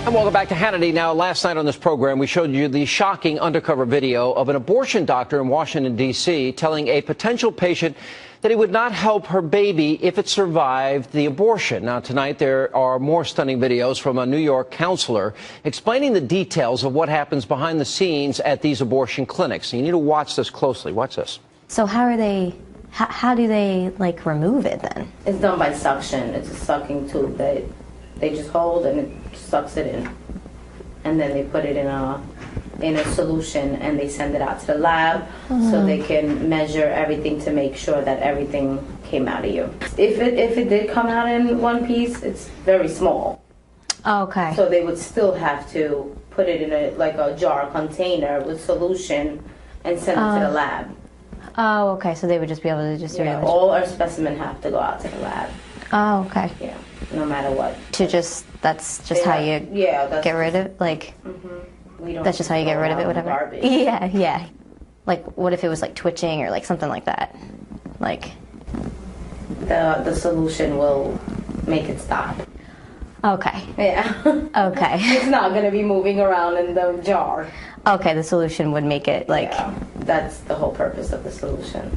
And welcome back to Hannity. Now, last night on this program, we showed you the shocking undercover video of an abortion doctor in Washington, D.C., telling a potential patient that he would not help her baby if it survived the abortion. Now, tonight, there are more stunning videos from a New York counselor explaining the details of what happens behind the scenes at these abortion clinics. You need to watch this closely. Watch this. So how do they, like, remove it then? It's done by suction. It's a sucking tube that they just hold and it sucks it in, and then they put it in a solution and they send it out to the lab so they can measure everything to make sure that everything came out of you. If it did come out in one piece, it's very small. Okay. So they would still have to put it in a jar container with solution and send it to the lab. Oh, okay. So they would just be able to just do it. All our specimens have to go out to the lab. Oh, okay. Yeah, no matter what. That's just how you get rid of it? Like, that's just how you get rid of it, whatever? Garbage. Yeah. Like, what if it was, like, twitching or, like, something like that? Like... The solution will make it stop. Okay. Yeah. Okay. It's not going to be moving around in the jar. Okay, the solution would make it, like... Yeah, that's the whole purpose of the solution.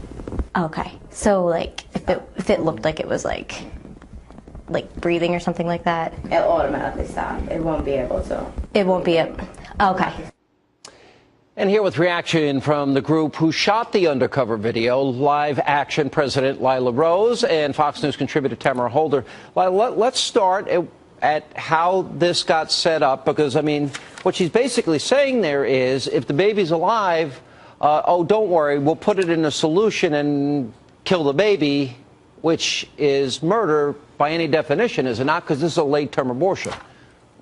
Okay. So, like, if it looked like it was, like breathing or something like that? It'll automatically stop. It won't be able to. It won't be okay. And here with reaction from the group who shot the undercover video, Live Action President Lila Rose and Fox News contributor Tamara Holder. Lila, let's start at how this got set up, because, I mean, what she's basically saying there is if the baby's alive, don't worry, we'll put it in a solution and kill the baby, which is murder by any definition, is it not? Because this is a late-term abortion.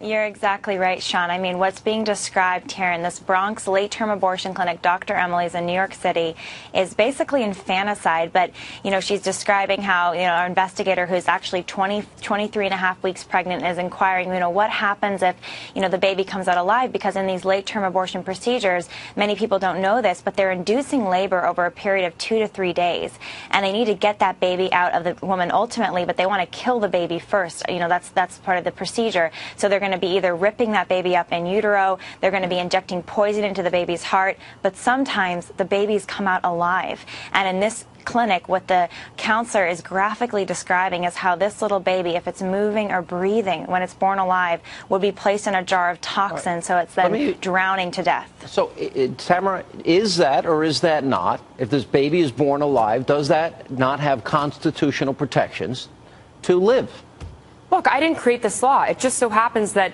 You're exactly right, Sean. I mean, what's being described here in this Bronx late-term abortion clinic, Dr. Emily's in New York City, is basically infanticide. But, you know, she's describing how, you know, our investigator, who's actually 23 and a half weeks pregnant, is inquiring, you know, what happens if, you know, the baby comes out alive? Because in these late-term abortion procedures, many people don't know this, but they're inducing labor over a period of 2 to 3 days. And they need to get that baby out of the woman ultimately, but they want to kill the baby first. You know, that's part of the procedure. So they're going to be either ripping that baby up in utero, they're going to be injecting poison into the baby's heart, but sometimes the babies come out alive. And in this clinic, what the counselor is graphically describing is how this little baby, if it's moving or breathing when it's born alive, would be placed in a jar of toxin, so it's then drowning to death. So, Tamara, is that or is that not, if this baby is born alive, does that not have constitutional protections to live? Look, I didn't create this law. It just so happens that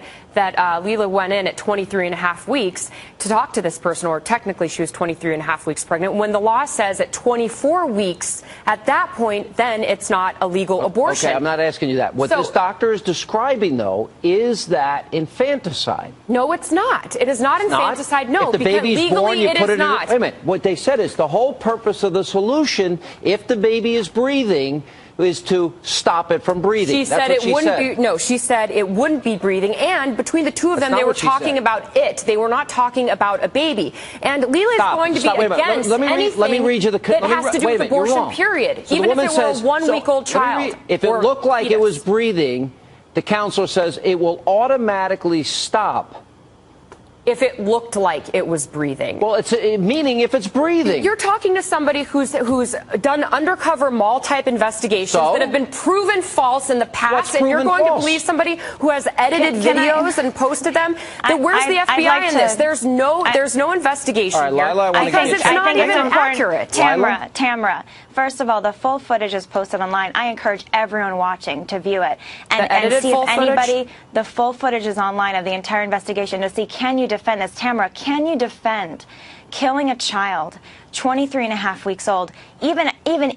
Lila went in at 23 and a half weeks to talk to this person, or technically she was 23 and a half weeks pregnant, when the law says at 24 weeks, at that point, then it's not a legal abortion. Okay, I'm not asking you that. What this doctor is describing, though, is that infanticide. No, it's not. It is not infanticide. No, if the because baby's legally born, you it put is it not. in. Wait a minute. What they said is the whole purpose of the solution, if the baby is breathing, is to stop it from breathing. She said it wouldn't be. No, she said it wouldn't be breathing. And between the two of them, they were talking about it. They were not talking about a baby. And Lila is going to be against anything let me read you the that has to do with abortion. Period. So even if it were a one-week-old child. If it looked like it was breathing, the counselor says it will automatically stop. If it looked like it was breathing. Well, it's meaning if it's breathing. You're talking to somebody who's done undercover mall-type investigations that have been proven false in the past, and you're going to believe somebody who has edited videos and posted them? Where's the FBI in this? There's no investigation here. Lila, because it's not even accurate. Tamara, first of all, the full footage is posted online. I encourage everyone watching to view it and see if anybody. The full footage is online of the entire investigation to see, can you defend this? Tamara, can you defend killing a child 23 and a half weeks old, even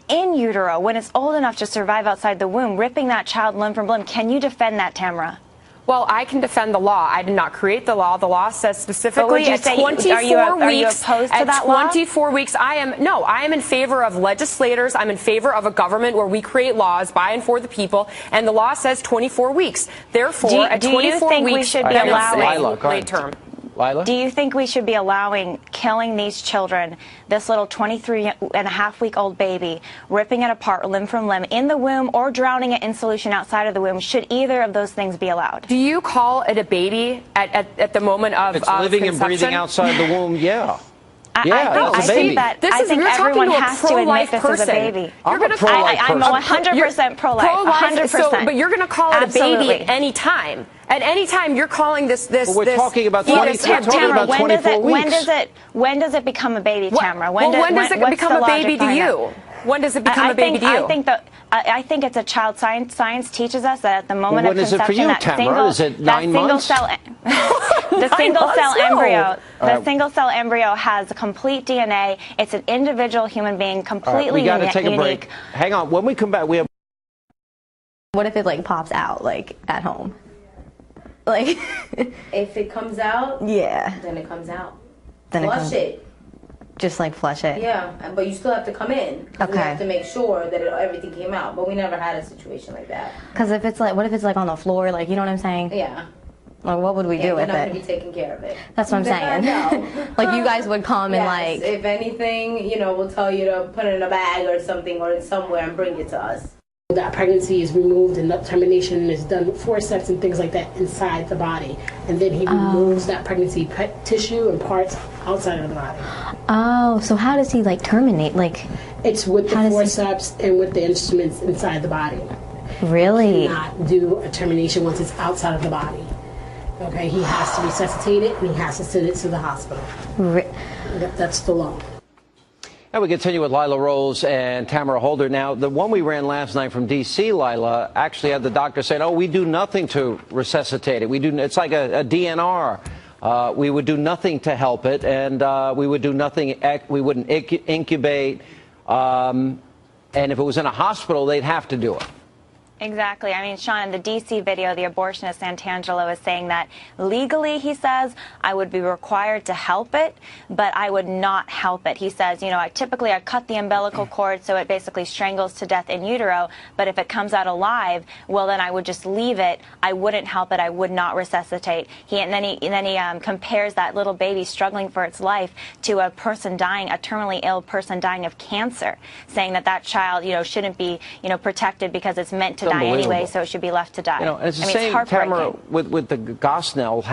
in utero, when it's old enough to survive outside the womb, ripping that child limb from limb? Can you defend that, Tamara? Well, I can defend the law. I did not create the law. The law says specifically at 24 weeks. Are you opposed to that law? At 24 weeks, I am in favor of legislators. I'm in favor of a government where we create laws by and for the people, and the law says 24 weeks. Therefore, at 24 weeks, we should be allowing late term. Lila? Do you think we should be killing these children, this little 23-and-a-half-week-old baby, ripping it apart limb from limb in the womb or drowning it in solution outside of the womb? Should either of those things be allowed? Do you call it a baby at the moment of It's living and breathing outside the womb, yeah. I think everyone has to admit this is a baby. I'm a pro-life person. I'm 100% pro-life. 100%. But you're going to call it a baby at any time. At any time, you're calling this. But we're talking about 24 weeks. When does it become a baby, Tamara? When does it become a baby to you? When does it become a baby to you? I think it's a child. Science teaches us that at the moment of conception, when is it for you, Tamara? Is it 9 months? The single cell embryo has complete DNA. It's an individual human being, completely unique. We got to take a break. Hang on. When we come back, we have. What if it like pops out like at home? Like if it comes out, yeah, then it comes out. Then flush it. Just like flush it. Yeah, but you still have to come in. Okay. We have to make sure that everything came out. But we never had a situation like that. Because if it's like, what if it's like on the floor? Like, you know what I'm saying? Yeah. Like, what would we do with it? We're not going to be taking care of it. That's what I'm saying. Like, you guys would come and like. If anything, we'll tell you to put it in a bag or something or somewhere and bring it to us. That pregnancy is removed and that termination is done with forceps and things like that inside the body. And then he removes that pregnancy tissue and parts outside of the body. Oh, so how does he like terminate? Like, it's with the forceps and with the instruments inside the body. Really? He cannot do a termination once it's outside of the body. Okay, he has to resuscitate it and he has to send it to the hospital. That's the law. Now we continue with Lila Rose and Tamara Holder. Now, the one we ran last night from D.C., Lila, actually had the doctor saying, "Oh, we do nothing to resuscitate it. It's like a DNR. We would do nothing to help it, and we would do nothing. We wouldn't incubate. And if it was in a hospital, they'd have to do it." Exactly. I mean, Sean, in the D.C. video, the abortionist Santangelo is saying that legally, he says, I would be required to help it, but I would not help it. He says, typically I cut the umbilical cord so it basically strangles to death in utero, but if it comes out alive, well, then I would just leave it. I wouldn't help it. I would not resuscitate. And then he compares that little baby struggling for its life to a person dying, a terminally ill person dying of cancer, saying that child, shouldn't be, protected because it's meant to die anyway, so it should be left to die. And it's the same, Tamara, with the Gosnell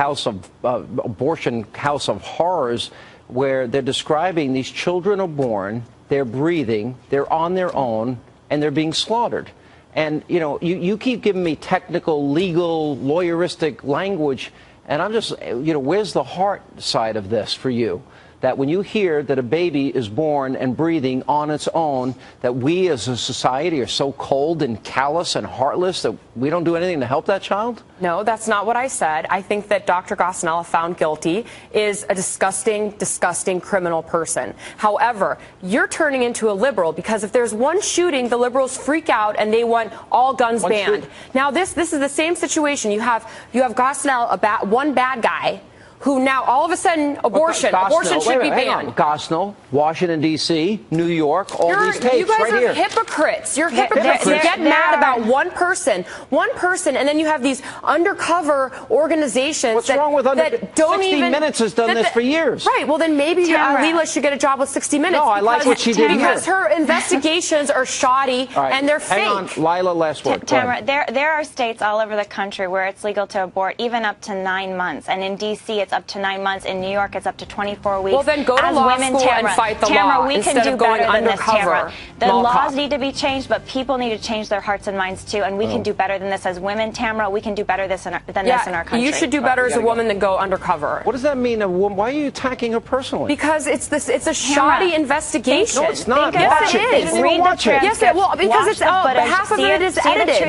abortion house of horrors, where they're describing these children are born, they're breathing, they're on their own, and they're being slaughtered. And, you keep giving me technical, legal, lawyeristic language, and I'm just, where's the heart side of this for you? That when you hear that a baby is born and breathing on its own, that we as a society are so cold and callous and heartless that we don't do anything to help that child? No, that's not what I said. I think that Dr. Gosnell, found guilty, is a disgusting, disgusting criminal person. However, you're turning into a liberal because if there's one shooting, the liberals freak out and they want all guns banned. Now, this is the same situation. You have Gosnell, one bad guy, who now all of a sudden abortion should be banned. Gosnell, Washington, D.C., New York, all these tapes you guys right are here. Hypocrites. You're hypocrites. You get mad about one person, and then you have these undercover organizations What's wrong with that don't 60 even... Minutes has done this for years. Right. Well, then maybe Lila should get a job with 60 Minutes. No, I like what she did here. Because her investigations are shoddy and they're fake. Hang on, Lila, last word. Tamara, there are states all over the country where it's legal to abort even up to 9 months, and in D.C. it's up to 9 months. In New York, it's up to 24 weeks. Well, then go to law school and fight the law we can do going better than this, undercover. Tamara. The laws need to be changed, but people need to change their hearts and minds too, and we can do better than this as women, Tamara. We can do better than this in our country. You should do better as a woman than go undercover. What does that mean, a woman? Why are you attacking her personally? Because it's a shoddy investigation. No, it's not. Yes, it is. Read the transcript. Yes, well, because it's half of it is edited.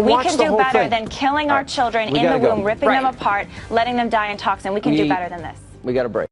We can do better than killing our children in the womb, ripping them apart, letting them die in toxin. We can do better than this. We got a break.